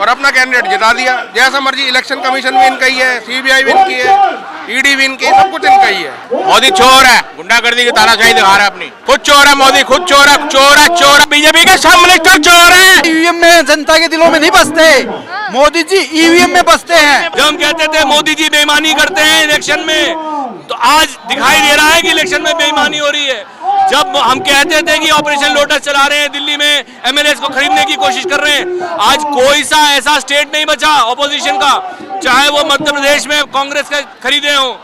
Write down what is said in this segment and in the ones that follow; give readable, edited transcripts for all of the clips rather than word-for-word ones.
और अपना कैंडिडेट जिता दिया। जैसा मर्जी इलेक्शन कमीशन भी इनका ही है, सीबीआई भी इनकी है, ईडी भी इनकी, सब कुछ इनका ही है। मोदी चोर है, गुंडागर्दी की तानाशाही दिखा रहा है अपनी। खुद चोर है मोदी, खुद चोर है, चोर है, चोर है। बीजेपी के सब मिनिस्टर चोर है। ईवीएम में जनता के दिलों में नहीं बसते, मोदी जी ईवीएम में बसते हैं। जो हम कहते थे मोदी जी बेईमानी करते हैं इलेक्शन में, तो आज दिखाई दे रहा है कि इलेक्शन में बेईमानी हो रही है। जब हम कहते थे कि ऑपरेशन लोटस चला रहे हैं, दिल्ली में एमएलए को खरीदने की कोशिश कर रहे हैं, आज कोई सा ऐसा स्टेट नहीं बचा ऑपोजिशन का, चाहे वो मध्य प्रदेश में कांग्रेस के खरीदे हों।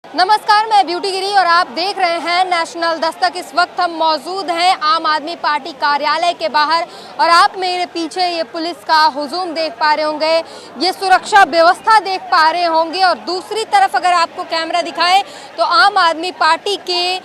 नमस्कार, मैं ब्यूटी गिरी और आप देख रहे हैं नेशनल दस्तक। इस वक्त हम मौजूद हैं आम आदमी पार्टी कार्यालय के बाहर और आप मेरे पीछे ये पुलिस का हुजूम देख पा रहे होंगे, ये सुरक्षा व्यवस्था देख पा रहे होंगे और दूसरी तरफ अगर आपको कैमरा दिखाए तो आम आदमी पार्टी के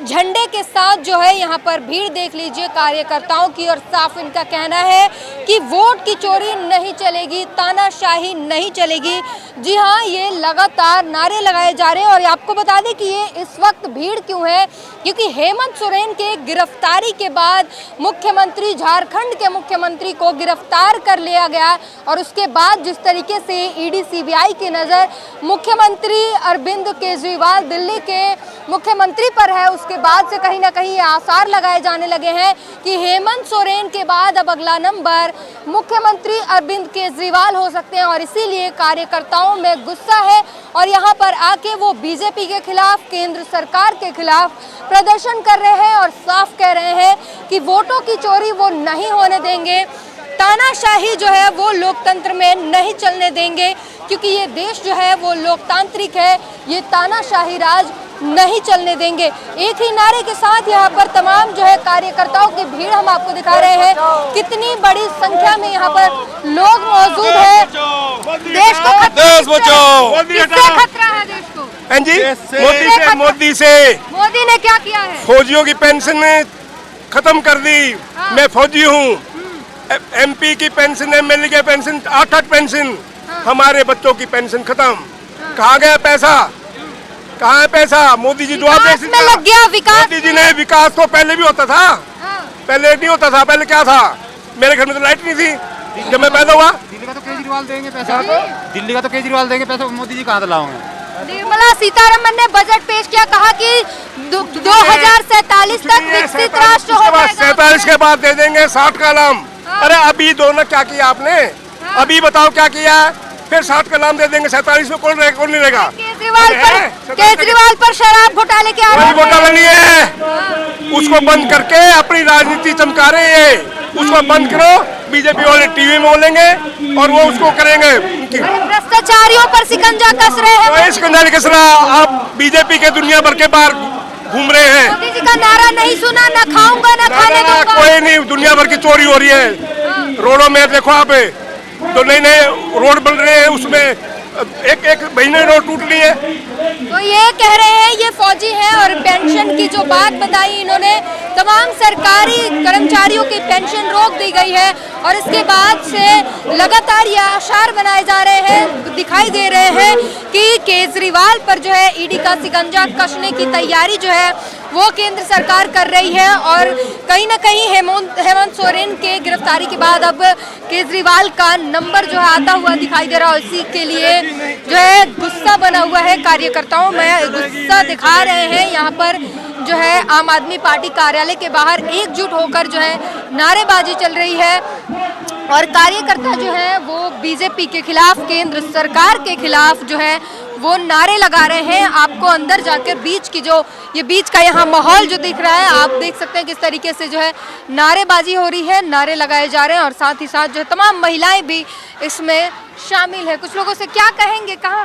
झंडे के साथ जो है यहाँ पर भीड़ देख लीजिए कार्यकर्ताओं की। और साफ इनका कहना है कि वोट की चोरी नहीं चलेगी, तानाशाही नहीं चलेगी। जी हाँ, ये लगातार नारे लगाए जा रहे हैं। और आपको बता दें कि ये इस वक्त भीड़ क्यों है, क्योंकि हेमंत सोरेन के गिरफ्तारी के बाद मुख्यमंत्री, झारखंड के मुख्यमंत्री को गिरफ्तार कर लिया गया और उसके बाद जिस तरीके से ईडी सीबीआई की नज़र मुख्यमंत्री अरविंद केजरीवाल दिल्ली के मुख्यमंत्री पर है, उसके बाद से कहीं ना कहीं आसार लगाए जाने लगे हैं कि हेमंत सोरेन के बाद अब अगला नंबर मुख्यमंत्री अरविंद केजरीवाल हो सकते हैं। और इसीलिए कार्यकर्ताओं में गुस्सा है और यहाँ पर आके वो बीजेपी के खिलाफ, केंद्र सरकार के खिलाफ प्रदर्शन कर रहे हैं और साफ कह रहे हैं कि वोटों की चोरी वो नहीं होने देंगे, तानाशाही जो है वो लोकतंत्र में नहीं चलने देंगे, क्योंकि ये देश जो है वो लोकतांत्रिक है, ये तानाशाही राज नहीं चलने देंगे। एक ही नारे के साथ यहाँ पर तमाम जो है कार्यकर्ताओं की भीड़ हम आपको दिखा रहे हैं, कितनी बड़ी संख्या में यहाँ पर लोग मौजूद है। देश को खतरा है, देश को मोदी से मोदी ने क्या किया है? फौजियों की पेंशन खत्म कर दी। हाँ। मैं फौजी हूँ। एमपी की पेंशन, एमएलए की पेंशन, 8 पेंशन। हाँ। हमारे बच्चों की पेंशन खत्म। कहाँ गया पैसा? कहाँ है पैसा? मोदी जी जवाब दे में लग गया विकास। मोदी जी ने विकास तो पहले भी होता था। हाँ। पहले नहीं होता था। पहले क्या था? मेरे घर में तो लाइट नहीं थी जब मैं पैदा हुआ। दिल्ली का तो केजरीवाल देंगे पैसा, दिल्ली का तो केजरीवाल देंगे पैसा, मोदी जी कहाँ से लाओगे? निर्मला सीतारमन ने बजट पेश किया, कहा कि 2047 तक विकसित राष्ट्र हो जाएगा। 47 के बाद दे देंगे 60 का नाम। हाँ। अरे अभी दोनों क्या किया आपने? हाँ। अभी बताओ क्या किया? फिर 60 का नाम दे देंगे, 47 में कौन नहीं रहेगा? केजरीवाल पर शराब घोटाले के आरोप। घोटाला नहीं है, उसको बंद करके अपनी राजनीति चमका रहे हैं। उसको बंद करो, बीजेपी वाले टीवी में बोलेंगे और वो उसको करेंगे। भ्रष्टाचारियों पर शिकंजा कस रहे हैं। कोई शिकंजा नहीं कस रहा। आप बीजेपी के दुनिया भर के बाहर घूम रहे हैं। मोदी जी का नारा नहीं सुना, न खाऊंगा न खाने दूंगा। कोई नहीं, दुनिया भर की चोरी हो रही है। रोडों में देखो आप, तो नए रोड बन रहे हैं, उसमें एक महीने रोड टूट रही है। तो ये कह रहे हैं, ये फौजी हैं और पेंशन की जो बात बताई इन्होंने, तमाम सरकारी कर्मचारियों की पेंशन रोक दी गई है और इसके बाद से लगातार ये आसार बनाए जा रहे हैं, दिखाई दे रहे हैं कि केजरीवाल पर जो है ईडी का शिकंजा कसने की तैयारी जो है वो केंद्र सरकार कर रही है। और कहीं ना कहीं हेमंत सोरेन के गिरफ्तारी के बाद अब केजरीवाल का नंबर जो है आता हुआ दिखाई दे रहा है। इसी के लिए जो है गुस्सा बना हुआ है कार्यकर्ताओं में, गुस्सा दिखा रहे हैं। यहाँ पर जो है आम आदमी पार्टी कार्यालय के बाहर एकजुट होकर जो है नारेबाजी चल रही है और कार्यकर्ता जो है वो बीजेपी के खिलाफ, केंद्र सरकार के खिलाफ जो है वो नारे लगा रहे हैं। आपको अंदर जाकर बीच की जो ये बीच का यहाँ माहौल जो दिख रहा है, आप देख सकते हैं किस तरीके से जो है नारेबाजी हो रही है, नारे लगाए जा रहे हैं और साथ ही साथ जो है तमाम महिलाएं भी इसमें शामिल है। कुछ लोगों से क्या कहेंगे, कहा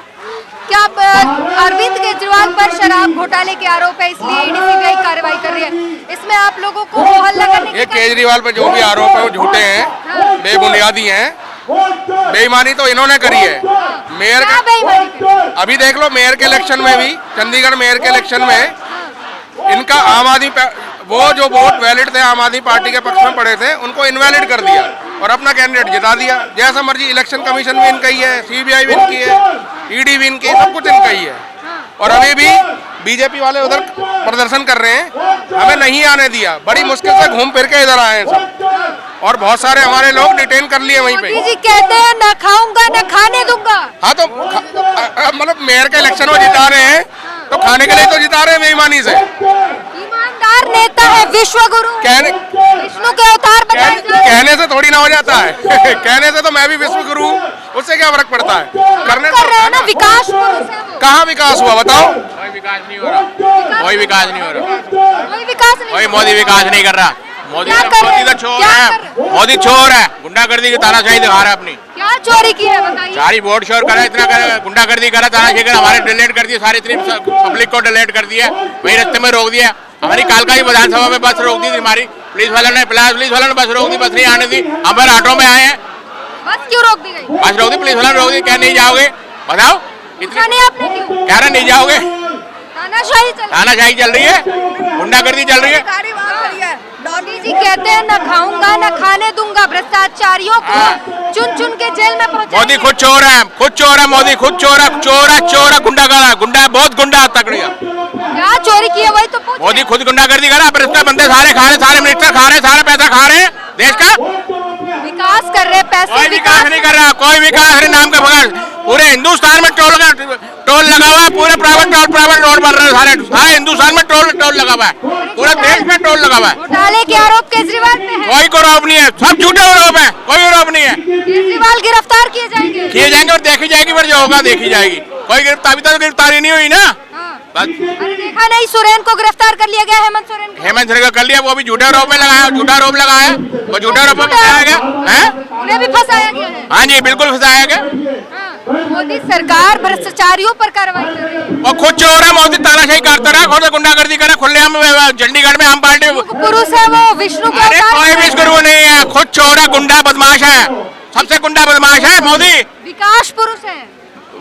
क्या अरविंद केजरीवाल पर शराब घोटाले के आरोप है, इसलिए ईडी सीबीआई कार्रवाई कर रही है, इसमें आप लोगों को हल्ला करने ये केजरीवाल पर जो भी आरोप है वो झूठे हैं। हाँ। बेबुनियादी हैं। बेईमानी तो इन्होंने करी है। मेयर का अभी देख लो, मेयर के इलेक्शन में भी, चंडीगढ़ मेयर के इलेक्शन में इनका आम आदमी वो जो वोट वैलिड थे आम आदमी पार्टी के पक्ष में पड़े थे, उनको इनवैलिड कर दिया और अपना कैंडिडेट जिता दिया। जैसा मर्जी इलेक्शन कमीशन भी इनका ही है, सीबीआई भी इनकी है, ईडी भी इनकी, सब कुछ इनका ही है। और अभी भी बीजेपी वाले उधर प्रदर्शन कर रहे हैं, हमें नहीं आने दिया। बड़ी मुश्किल से घूम फिर के इधर आए हैं सब। और बहुत सारे हमारे लोग डिटेन कर लिए वहीं पे। मोदी जी कहते हैं न खाऊंगा न खाने दूंगा। हाँ तो मतलब मेयर के इलेक्शन में जिता रहे हैं तो खाने के लिए तो जिता रहे हैं बेईमानी से। ईमानदार नेता है, विश्व गुरु, विष्णु के अवतार बताए जा रहे हैं। कहने से थोड़ी ना हो जाता है कहने से तो मैं भी विश्व गुरु हूँ, उससे क्या फर्क पड़ता है, करने कर रहे हैं ना, विकास पुरुष है वो। कहाँ विकास हुआ बताओ? कोई विकास नहीं हो रहा, कोई विकास नहीं हो रहा, कोई विकास नहीं, कोई मोदी विकास नहीं कर रहा। मोदी क्या कर रहे मोदी तो हैं? चोर क्या है, कर रहे हैं? मोदी चोर है, गुंडागर्दी की तानाशाही दिखा रहा है अपनी। क्या चोरी की है बताइए? सारी वोट शोर करा, इतना करा, गुंडागर्दी करा, तानाशाही करा, हमारे डिलीट कर दिया, सारी इतनी पब्लिक को डिलीट कर दिया, वही रास्ते में रोक दिया। हमारी कालका की विधानसभा में बस रोक दी थी हमारी, पुलिस वालों ने बस रोक दी, बस नहीं आने दी। हम फिर ऑटो में आए हैं, बस क्यों रोक दी गई? बस रोक दी, पुलिस वालों ने रोक दी, क्या नहीं जाओगे बताओ? पूछा नहीं आपने क्यों? कह रहे नहीं जाओगे, तानाशाही चल रही है। तानाशाही चल रही है, गुंडागर्दी चल रही है। मोदी जी कहते हैं न खाऊंगा न खाने दूंगा, भ्रष्टाचारियों को चुन चुन के जेल में पहुंचाएंगे। मोदी खुद चोर है, मोदी खुद चोर है, गुंडा बहुत गुंडा तकड़िया। क्या चोरी की है वही तो पूछ। मोदी खुद गुंडागर्दी करा, भ्रष्टाचार बंदे सारे खा रहे, सारे मिनिस्टर खा रहे, सारा पैसा खा रहे हैं देश का। विकास कर रहे पैसे, कोई विकास नहीं कर रहा, कोई विकास नहीं, नाम का बगैर। पूरे हिंदुस्तान में टोल लगा हुआ है, पूरे प्राइवेट रोड बन रहे हैं, सारे हिंदुस्तान में टोल लगा हुआ है, पूरे देश में टोल लगा हुआ है। घोटाले के आरोप केजरीवाल पे है। कोई आरोप नहीं है, सब झूठे आरोप है, कोई आरोप नहीं है। केजरीवाल गिरफ्तार किए जाएंगे। किए जाएंगे और देखी जाएगी, फिर जो होगा देखी जाएगी। कोई गिरफ्तार, अभी तक गिरफ्तारी नहीं हुई ना। हाँ। बस अरे देखा नहीं, सोरेन को गिरफ्तार कर लिया गया, हेमंत सोरेन को। हेमंत सोरेन को कर लिया, वो भी झूठे आरोप में लगाया, झूठा आरोप लगाया, वो झूठा आरोप में फंसाया गया है। उन्हें भी फंसाया गया है। हाँ जी, बिल्कुल फंसाया गया। हाँ। मोदी सरकार भ्रष्टाचारियों पर कार्रवाई कर रही है। और खुद चोर है, मोदी तानाशाही करता रहा, खुद गुंडागर्दी करा, खुलेआम चंडीगढ़ में आम पार्टी। पुरुष है वो, विष्णु का अरे अवतार कोई भी गुरु नहीं है, खुद चोर है, गुंडा बदमाश है, सबसे गुंडा बदमाश है मोदी। विकास पुरुष है।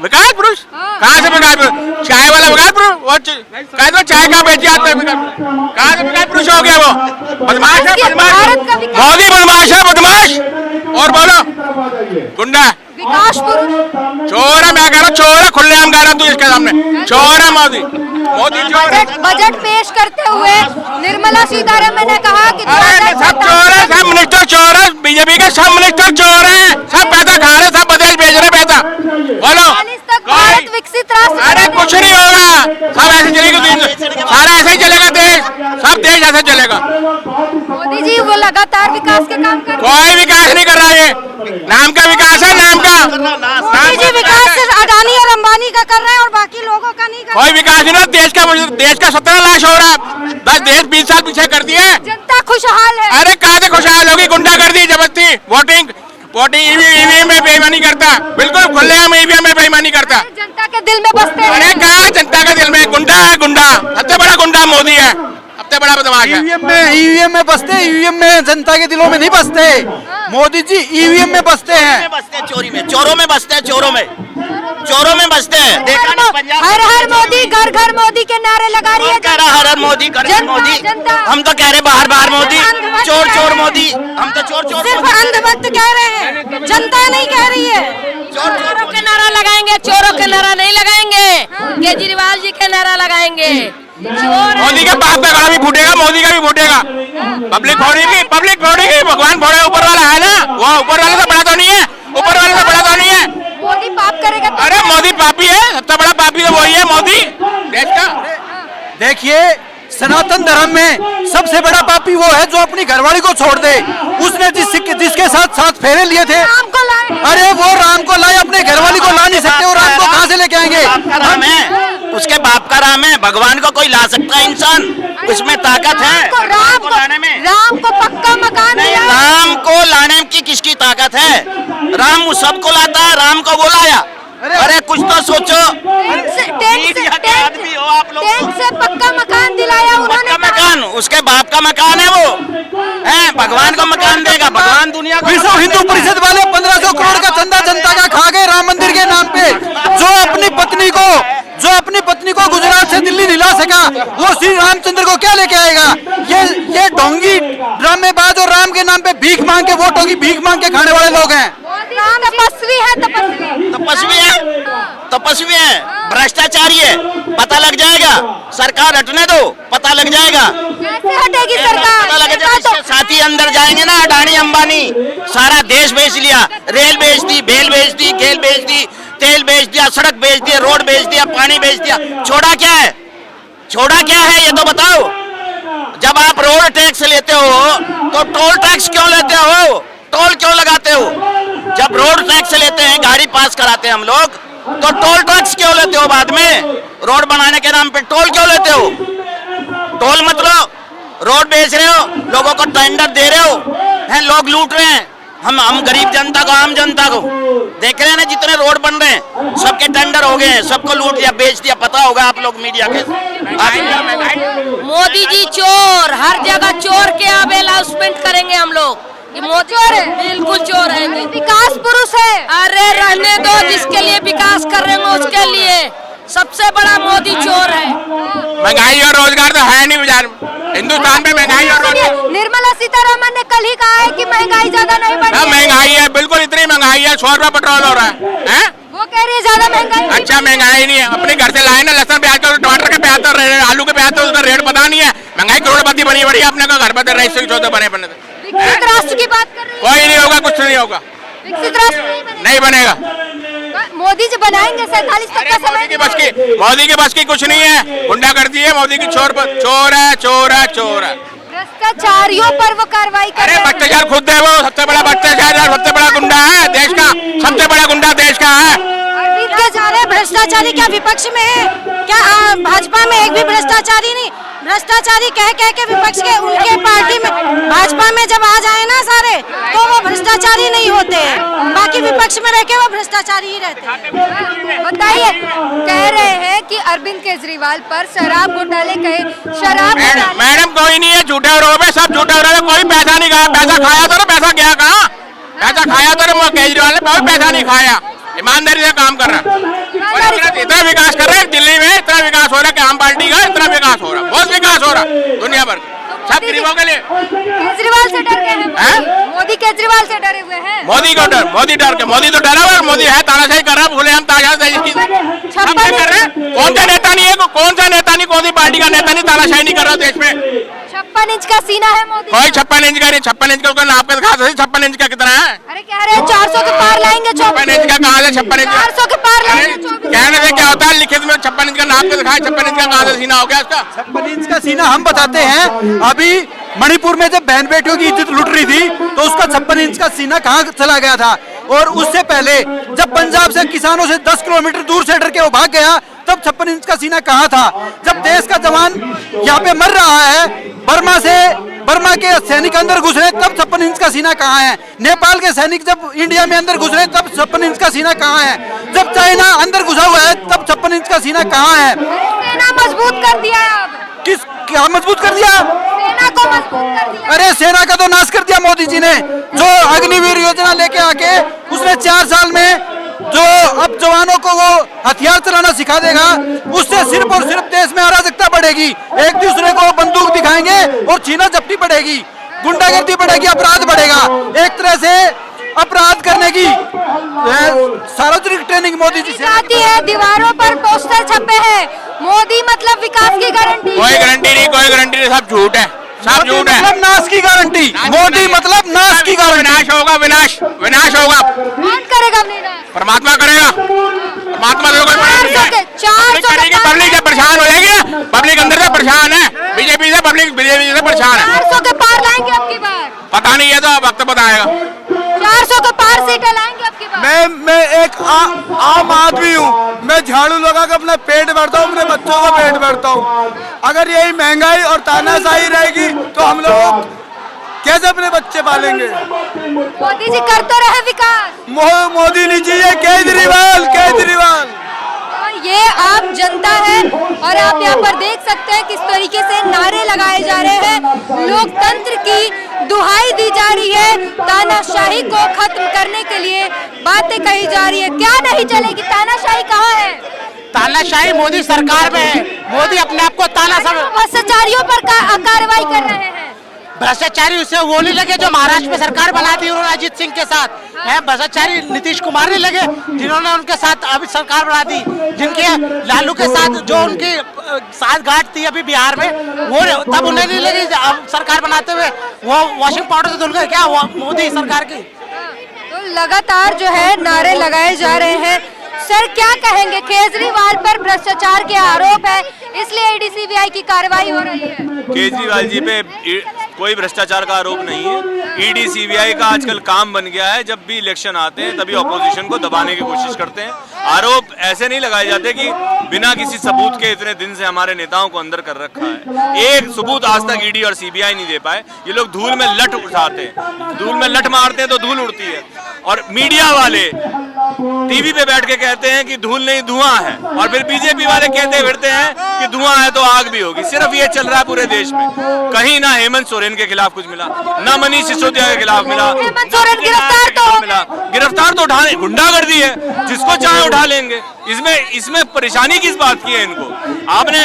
विकास पुरुष हाँ। कहाँ से विकास पुरुष? चाय वाला विकास पुरुष, वो चाय का बेच जाते हैं, कहाँ से विकास पुरुष हो गया? वो बदमाश है, भारत का विकास। मोदी बदमाश है, बदमाश। और बोलो गुंडा, विकास पुरुष, चोर है, मैं कह रहा हूँ चोर है, खुलेआम कह रहा हूँ तू इसके सामने, चोर है मोदी, मोदी चोर है। बजट पेश करते हुए निर्मला सीतारमण ने कहा कि अरे सब चोर है, सब मिनिस्टर चोर है, बीजेपी के सब मिनिस्टर चोर है, सब पैसा खा रहे, सब विदेश भेज रहे पैसा। बोलो तक भारत विकसित राष्ट्र। अरे कुछ नहीं होगा, सब ऐसे चलेगा, सारा ऐसे ही चलेगा देश, सब देश ऐसे चलेगा। मोदी जी वो लगातार विकास के काम कर रहे हैं। कोई विकास नहीं कर रहा है, नाम का विकास है, नाम का। मोदी जी विकास सिर्फ अडानी और अंबानी का कर रहे हैं और बाकी लोगों का नहीं कर रहे। कोई विकास नहीं, देश का 17 लाख हो रहा है, बस देश 20 साल पीछे कर दिए। जनता खुशहाल है। अरे कहाँ से खुशहाल होगी? गुंडागर्दी, जबरदस्ती, वोटिंग ईवीएम में बेईमानी करता, बिल्कुल खुलेआम ईवीएम में बेईमानी करता। जनता के दिल में बसते हैं। अरे कहाँ जनता के दिल में? गुंडा है, गुंडा, सबसे बड़ा गुंडा मोदी है, सबसे बड़ा बदमाश है। ईवीएम में बसते, ईवीएम में, जनता के दिलों में नहीं बसते। मोदी जी ईवीएम में बसते हैं, चोरी में, चोरों में बसते हैं, चोरों में बसते हैं। देखा नहीं पंजाब? हर हर मोदी, घर घर मोदी के नारे लगा रही है। कह रहा हर हर मोदी, घर घर मोदी। जनता। हम तो कह रहे बाहर बाहर मोदी, चोर चोर मोदी। हम तो चोर चोर सिर्फ अंधभक्त कह रहे हैं, जनता नहीं कह रही है। चोरों के नारा लगाएंगे, चोरों के नारा नहीं लगाएंगे, केजरीवाल जी के नारा लगाएंगे। मोदी के बाप का गला भी फूटेगा, मोदी का भी फूटेगा। पब्लिक फोड़ेगी, भगवान फोड़े, ऊपर वाला है ना, वो ऊपर वाले से बड़ा तो नहीं है, ऊपर वाले से बड़ा तो नहीं है। मोदी पाप करेगा तो अरे मोदी पापी है, सबसे बड़ा पापी तो वही है मोदी देश का। देखिए सनातन धर्म में सबसे बड़ा पापी वो है जो अपनी घरवाली को छोड़ दे। उसने जिसके साथ फेरे लिए थे, राम को लाए। अरे वो राम को लाए, अपने घरवाली को ला नहीं सकते, वो राम को कहाँ से लेके आएंगे? राम है, उसके बाप का राम है, भगवान को कोई ला सकता है इंसान, उसमें ताकत है। राम को लाने में, राम को पक्का मकान नहीं, दिया। राम को लाने की किसकी ताकत है? राम सबको लाता है, राम को वो लाया। अरे कुछ तो सोचो। टेंट से पक्का मकान दिलाया उन्होंने। पक्का मकान उसके बाप का मकान है, वो है, भगवान को मकान देगा, भगवान दुनिया को। विश्व हिंदू परिषद वाले 1500 करोड़ का चंदा जनता का खा गए राम मंदिर के नाम पे। जो अपनी पत्नी को गुजरात से दिल्ली नहीं ला सका, वो श्री रामचंद्र को क्या लेके आएगा? ये ढोंगी ड्रामेबाज और राम के नाम पे भीख मांग के वोटों की भीख मांग के खाने वाले लोग हैं। राम तपस्वी है, तपस्वी तपस्वी है। तपस्वी है, भ्रष्टाचारी है, पता लग जाएगा। सरकार हटने दो, पता लग जाएगा। कैसे हटेगी सरकार? पता लग जाएगा। इसके साथ ही अंदर जाएंगे ना अडानी अंबानी, सारा देश बेच लिया, रेल बेच दी, बेल बेच दी, गेल बेच दी, तेल बेच दिया, सड़क बेच दिया, रोड बेच दिया, पानी बेच दिया। छोड़ा क्या है? छोड़ा क्या है ये तो बताओ। जब आप रोड टैक्स लेते हो तो टोल टैक्स क्यों लेते हो? टोल क्यों लगाते हो? जब रोड टैक्स लेते हैं, गाड़ी पास कराते हैं हम लोग, तो टोल टैक्स क्यों लेते हो? बाद में रोड बनाने के नाम पे टोल क्यों लेते हो? टोल मत लो, रोड बेच रहे हो, लोगों को टेंडर दे रहे हो, हैं लोग लूट रहे हैं। हम गरीब जनता को, आम जनता को देख रहे हैं ना, जितने रोड बन रहे हैं सबके टेंडर हो गए हैं, सबको लूट लिया, बेच दिया। पता होगा आप लोग मीडिया के। मोदी जी चोर, हर जगह चोर के अब अनाउंसमेंट करेंगे हम लोग। ये मोदी चोर है, बिल्कुल चोर है, विकास पुरुष है। अरे रहने दो, जिसके लिए विकास कर रहे हैं उसके लिए सबसे बड़ा मोदी चोर है। महंगाई और रोजगार तो है नहीं बाजार में। हिंदुस्तान में महंगाई और रोजगार। निर्मला सीतारमण ने कल ही कहा है कि महंगाई ज्यादा नहीं बढ़ी है। महंगाई है, बिल्कुल इतनी महंगाई है, 100 रुपया पेट्रोल हो रहा है। वो कह रही है ज्यादा महंगाई। अच्छा महंगाई नहीं है, अपने घर से लाए ना लहसुन प्याज का, टमाटर का प्याज तो, आलू के प्याज तो उसका रेट पता नहीं है। महंगाई करोड़पति बनी बड़ी, अपने को घर पर रईस चौथे बने बने। विकसित राष्ट्र की बात कर रही है। कोई नहीं होगा, कुछ नहीं होगा, विकसित राष्ट्र नहीं बनेगा। मोदी जी बनाएंगे 47 तक का समय। मोदी की बस की कुछ नहीं है, गुंडागर्दी है मोदी की। चोर है, चोर है, चोर है। भ्रष्टाचारियों पर वो कार्रवाई कर रहे हैं। भ्रष्टाचार खुद है, वो सबसे बड़ा भ्रष्टाचार, सबसे बड़ा गुंडा है देश का, सबसे बड़ा गुंडा देश का है। अरविंद केजरीवाल भ्रष्टाचारी क्या विपक्ष में है क्या? भाजपा में एक भी भ्रष्टाचारी नहीं। भ्रष्टाचारी कह के विपक्ष के उनके पार्टी में, भाजपा में जब आ जाए ना सारे, तो वो भ्रष्टाचारी नहीं होते हैं। बाकी विपक्ष में रह के वो भ्रष्टाचारी ही रहते हैं। बताइए, कह रहे हैं कि अरविंद केजरीवाल पर शराब घोटाले कहे, शराब मैडम कोई नहीं है, झूठे आरोप है, सब झूठे आरोप है। कोई पैसा नहीं खाया, पैसा खाया तो ना, पैसा गया कहाँ? पैसा खाया तो ना केजरीवाल ने, कोई पैसा नहीं खाया, ईमानदारी से काम कर रहा है। इतना विकास कर रहे हैं दिल्ली में, इतना विकास हो रहा है कि आम पार्टी का इतना विकास हो रहा है, बहुत विकास हो रहा है दुनिया भर सब गरीबों के लिए। केजरीवाल से डर गए हैं मोदी, केजरीवाल से डरे हुए हैं। मोदी को डर, मोदी डर के, मोदी तो डरा हुआ है। मोदी है तानाशाही कर रहा है, भूले हम तानाशाही कर रहे हैं। कौन सा नेता नहीं है, कौन सा नेता नहीं, कौन सी पार्टी का नेता नहीं तानाशाही नहीं कर रहा देश में। 56 इंच का सीना है मोदी। कोई 56 इंच का नहीं, 56 इंच का नाप के दिखा, 56 इंच का कितना है? अरे कह रहे हैं 400 के पार लाएंगे। 56 इंच का कहाँ से 56 इंच? 400 के पार लाएंगे। कहने से क्या होता है, लिखित में 56 इंच का नाप के दिखाया, 56 इंच का कहाँ से सीना हो गया इसका? 56 इंच का सीना हम बताते हैं। अभी मणिपुर में जब बहन बेटियों की इज्जत लुट रही थी तो उसका 56 इंच का सीना कहाँ चला गया था। और उससे पहले जब पंजाब से किसानों से 10 किलोमीटर दूर से डर के वो भाग गया, तब 56 इंच का सीना कहाँ था। जब देश का जवान यहाँ पे मर रहा है, बर्मा के सैनिक अंदर घुस रहे, तब 56 इंच का सीना कहाँ है। नेपाल के सैनिक जब इंडिया में अंदर घुस रहे, तब 56 इंच का सीना कहाँ है। जब चाइना अंदर घुसा हुआ है, तब 56 इंच का सीना कहाँ है। सेना मजबूत कर दिया है। अब क्या मजबूत कर दिया? सेना को मजबूत कर दिया। अरे सेना का तो नाश कर दिया मोदी जी ने। जो अग्निवीर योजना लेके आके उसने 4 साल में जो अब जवानों को वो हथियार चलाना सिखा देगा, उससे सिर्फ और सिर्फ देश में अराजकता बढ़ेगी। एक दूसरे को बंदूक दिखाएंगे और छीना झपटी बढ़ेगी, गुंडागर्दी बढ़ेगी, अपराध बढ़ेगा। एक तरह से अपराध करने की सार्वजनिक ट्रेनिंग मोदी जी से आती है। दीवारों पर पोस्टर छपे हैं, मोदी मतलब विकास की गारंटी। कोई गारंटी नहीं, कोई गारंटी नहीं, सब झूठ है, सब झूठ है। मतलब नाश की गारंटी, मोदी मतलब नाश की गारंटी। विनाश होगा, विनाश, विनाश होगा। कौन करेगा विनाश? परमात्मा करेगा। परमात्मा से कोई पब्लिक से परेशान हो जाएगी ना, पब्लिक अंदर से परेशान है, बीजेपी से परेशान है। 400 के पार लाएंगे अब की बार। पता नहीं है तो वक्त बताएगा। 400 के पार सीटें लाएंगे अब की बार। मैं एक आम आदमी हूँ। मैं झाड़ू लगा के अपना पेट भरता हूँ, अपने बच्चों का पेट भरता हूँ। अगर यही महंगाई और तानाशाही रहेगी तो हम लोग कैसे अपने बच्चे पालेंगे। मोदी जी करते रहे विकास। मोदी नहीं चाहिए, केजरीवाल, केजरीवाल। और ये आम जनता है और आप यहाँ पर देख सकते हैं किस तरीके से नारे लगाए जा रहे हैं, लोकतंत्र की दुहाई दी जा रही है, तानाशाही को खत्म करने के लिए बातें कही जा रही है। क्या नहीं चलेगी, तानाशाही कहाँ है? तानाशाही मोदी सरकार में है। मोदी अपने आप को ताना भ्रष्टाचारियों पर कार्रवाई कर रहे हैं। भ्रष्टाचारी उससे वो नहीं लगे जो महाराष्ट्र में सरकार बना दी उन्होंने अजीत सिंह के साथ है। भ्रष्टाचारी नीतीश कुमार नहीं लगे जिन्होंने उनके साथ अभी सरकार बना दी, जिनके लालू के साथ जो उनकी साठगांठ थी अभी बिहार में, वो तब उन्हें नहीं लगी सरकार बनाते हुए। वो वॉशिंग पाउडर से धुल गए क्या मोदी सरकार की। तो लगातार जो है नारे लगाए जा रहे हैं। सर क्या कहेंगे, केजरीवाल पर भ्रष्टाचार के आरोप है इसलिए ईडी-सीबीआई की कार्रवाई हो रही है। केजरीवाल जी पे कोई भ्रष्टाचार का आरोप नहीं है। ईडी सीबीआई का आजकल काम बन गया है, जब भी इलेक्शन आते हैं तभी ऑपोजिशन को दबाने की कोशिश करते हैं। आरोप ऐसे नहीं लगाए जाते कि बिना किसी सबूत के इतने दिन से हमारे नेताओं को अंदर कर रखा है। एक सबूत आज तक ईडी और सीबीआई नहीं दे पाए। ये लोग धूल में लठ उठाते हैं, धूल में लठ मारते हैं तो धूल उड़ती है। और मीडिया वाले टीवी पे बैठ के कहते हैं कि धूल नहीं धुआं है, और फिर बीजेपी वाले कहते फिरते हैं कि धुआं है तो आग भी होगी। सिर्फ ये चल रहा है पूरे देश में। कहीं ना हेमंत सोरेन के खिलाफ कुछ मिला, ना मनीष सिसोदिया के खिलाफ मिला। हेमंत सोरेन गिरफ्तार तो मिला, गिरफ्तार तो उठाने, गुंडागर्दी है, जिसको चाहे उठा लेंगे। इसमें परेशानी किस बात की है इनको। आपने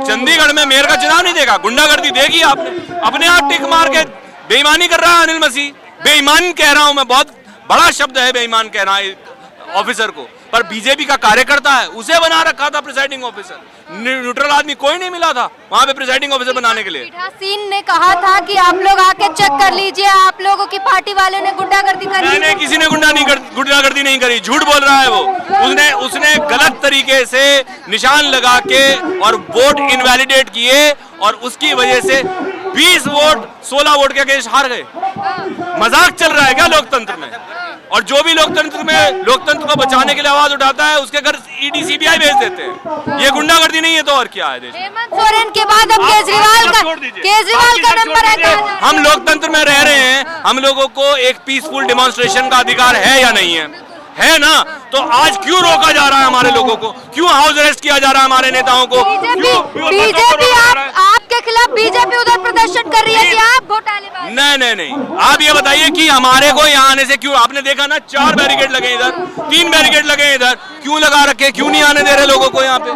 चंडीगढ़ में मेयर का चुनाव नहीं देखा, गुंडागर्दी देखी आपने। अपने आप टिक मार के बेईमानी कर रहा है अनिल मसीह। बेईमान कह रहा हूं मैं, बहुत बड़ा शब्द है बेईमान कहना ऑफिसर को, पर बीजेपी का कार्यकर्ता है, उसे बना रखा था प्रिसाइडिंग ऑफिसर। न्यूट्रल आदमी कोई नहीं मिला था वहां पे प्रिसाइडिंग ऑफिसर बनाने के लिए। पीठासीन ने कहा था कि आप लोग आके चेक कर लीजिए, आप लोगों की पार्टी वालों ने गुंडागर्दी करी। नहीं, किसी ने गुंडागर्दी नहीं करी, झूठ बोल रहा है वो। उसने गलत तरीके से निशान लगा के और वोट इनवैलिडेट किए, और उसकी वजह से 20 वोट 16 वोट के अगेंस्ट हार गए। मजाक चल रहा है क्या लोकतंत्र में? और जो भी लोकतंत्र को बचाने के लिए आवाज उठाता है उसके घर ईडी सीबीआई भेज देते हैं। ये गुंडागर्दी नहीं है तो और क्या है देश में? हेमंत सोरेन के बाद अब केजरीवाल का नंबर है। हम लोकतंत्र में रह रहे हैं, हम लोगों को एक पीसफुल डिमॉन्स्ट्रेशन का अधिकार है या नहीं है ना? तो आज क्यों रोका जा रहा है हमारे लोगों को? क्यों हाउस अरेस्ट किया जा रहा है हमारे नेताओं को? बीजेपी आपके खिलाफ बीजेपी उधर प्रदर्शन कर रही है कि आप घोटालेबाज। नहीं, आप ये बताइए कि हमारे को यहाँ आने से क्यों, आपने देखा ना 4 बैरिकेड लगे इधर, 3 बैरिकेड लगे इधर, क्यों लगा रखे? क्यों नहीं आने दे रहे लोगों को यहाँ पे?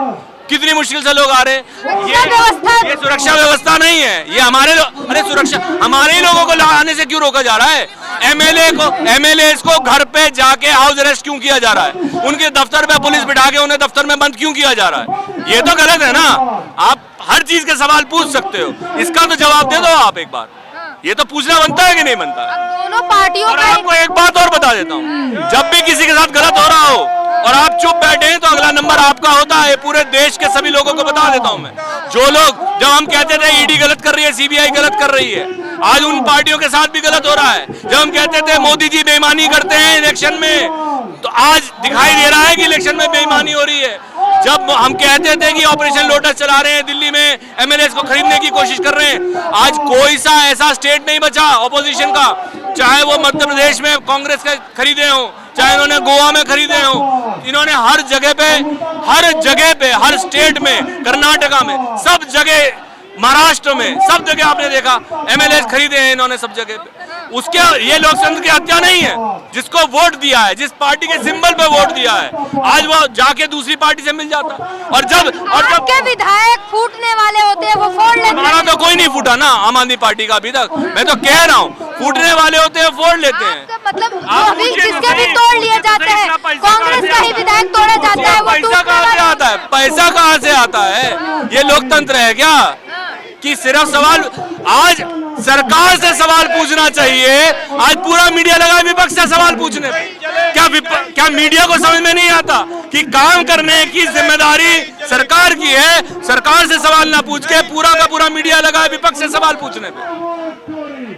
कितनी मुश्किल से लोग आ रहे हैं। ये सुरक्षा व्यवस्था नहीं है, ये सुरक्षा हमारे ही लोगों को आने से क्यों रोका जा रहा है? एमएलए को घर पे जाके हाउस अरेस्ट क्यों किया जा रहा है? उनके दफ्तर पे पुलिस बिठा के उन्हें दफ्तर में बंद क्यों किया जा रहा है? ये तो गलत है ना। आप हर चीज के सवाल पूछ सकते हो, इसका तो जवाब दे दो आप एक बार। ये तो पूछना बनता है कि नहीं बनता है? दोनों पार्टियों और आपको एक बात और बता देता हूँ, जब भी किसी के साथ गलत हो रहा हो और आप चुप बैठे हैं तो अगला नंबर आपका होता है। पूरे देश के सभी लोगों को बता देता हूं मैं। जो लोग, जब हम कहते थे ईडी गलत कर रही है, सीबीआई गलत कर रही है, आज उन पार्टियों के साथ भी गलत हो रहा है। जब हम कहते थे मोदी जी बेईमानी करते हैं इलेक्शन में, तो आज दिखाई दे रहा है कि इलेक्शन में बेईमानी हो रही है। जब हम कहते थे कि ऑपरेशन लोटस चला रहे हैं, दिल्ली में एमएलए को खरीदने की कोशिश कर रहे हैं, आज कोई सा ऐसा स्टेट नहीं बचा ऑपोजिशन का, चाहे वो मध्य प्रदेश में कांग्रेस के खरीदे हो, चाहे इन्होंने गोवा में खरीदे हो, इन्होंने हर जगह पे, हर स्टेट में, कर्नाटका में, सब जगह, महाराष्ट्र में, सब जगह आपने देखा एमएलए खरीदे हैं इन्होंने सब जगह पे। उसके ये लोकतंत्र की हत्या नहीं है। जिसको वोट दिया है, जिस पार्टी के सिंबल पे वोट दिया है, आज वो जाके दूसरी पार्टी से मिल जाता। और जब के विधायक फूटने वाले होते हैं वो फोड़ लेते हैं। हमारा तो कोई नहीं फूटा ना आम आदमी पार्टी का अभी तक। मैं तो कह रहा हूँ, फूटने वाले होते हैं फोड़ लेते हैं। मतलब अभी जिसके भी तोड़ लिए जाते हैं, कांग्रेस का ही विधायक तोड़ा जाता है। पैसा कहाँ से आता है? पैसा कहाँ से आता है? ये लोकतंत्र है क्या कि सिर्फ सवाल? आज सरकार से सवाल पूछना चाहिए। आज पूरा मीडिया लगा विपक्ष से सवाल पूछने पे। क्या मीडिया को समझ में नहीं आता कि काम करने की जिम्मेदारी सरकार की है? सरकार से सवाल ना पूछ के पूरा का पूरा मीडिया लगा विपक्ष से सवाल पूछने पे।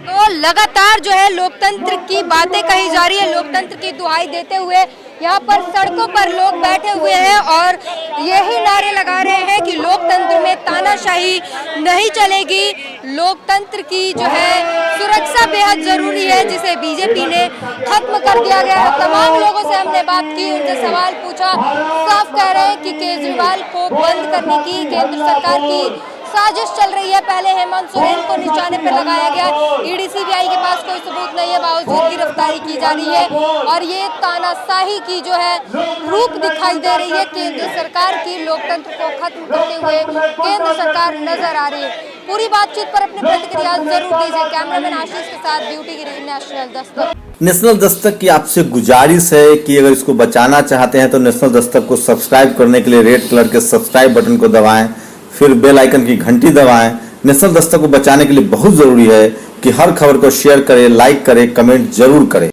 तो लगातार जो है लोकतंत्र की बातें कही जा रही है, लोकतंत्र की दुहाई देते हुए यहाँ पर सड़कों पर लोग बैठे हुए हैं और यही नारे लगा रहे हैं कि लोकतंत्र में तानाशाही नहीं चलेगी। लोकतंत्र की जो है सुरक्षा बेहद जरूरी है, जिसे बीजेपी ने खत्म कर दिया गया है। तमाम लोगों से हमने बात की, उनसे सवाल पूछा, साफ कह रहे हैं कि केजरीवाल को बंद करने की केंद्र सरकार की साजिश चल रही है। पहले हेमंत सोरेन को निशाने पर लगाया गया, ईडी सीबीआई के पास कोई सबूत नहीं है, बावजूद गिरफ्तारी की जा रही है। और ये तानाशाही की जो है रूप दिखाई दे रही है केंद्र सरकार की। लोकतंत्र को खत्म करते हुए केंद्र सरकार नजर आ रही है। पूरी बातचीत पर अपनी प्रतिक्रिया जरूर दीजिए। कैमरामैन आशीष के साथ ब्यूटी गिरी, नेशनल दस्तक। नेशनल दस्तक की आपसे गुजारिश है कि अगर इसको बचाना चाहते हैं तो नेशनल दस्तक को सब्सक्राइब करने के लिए रेड कलर के सब्सक्राइब बटन को दबाएं, फिर बेल आइकन की घंटी दबाएं। नेशनल दस्तक को बचाने के लिए बहुत जरूरी है कि हर खबर को शेयर करें, लाइक करें, कमेंट जरूर करें।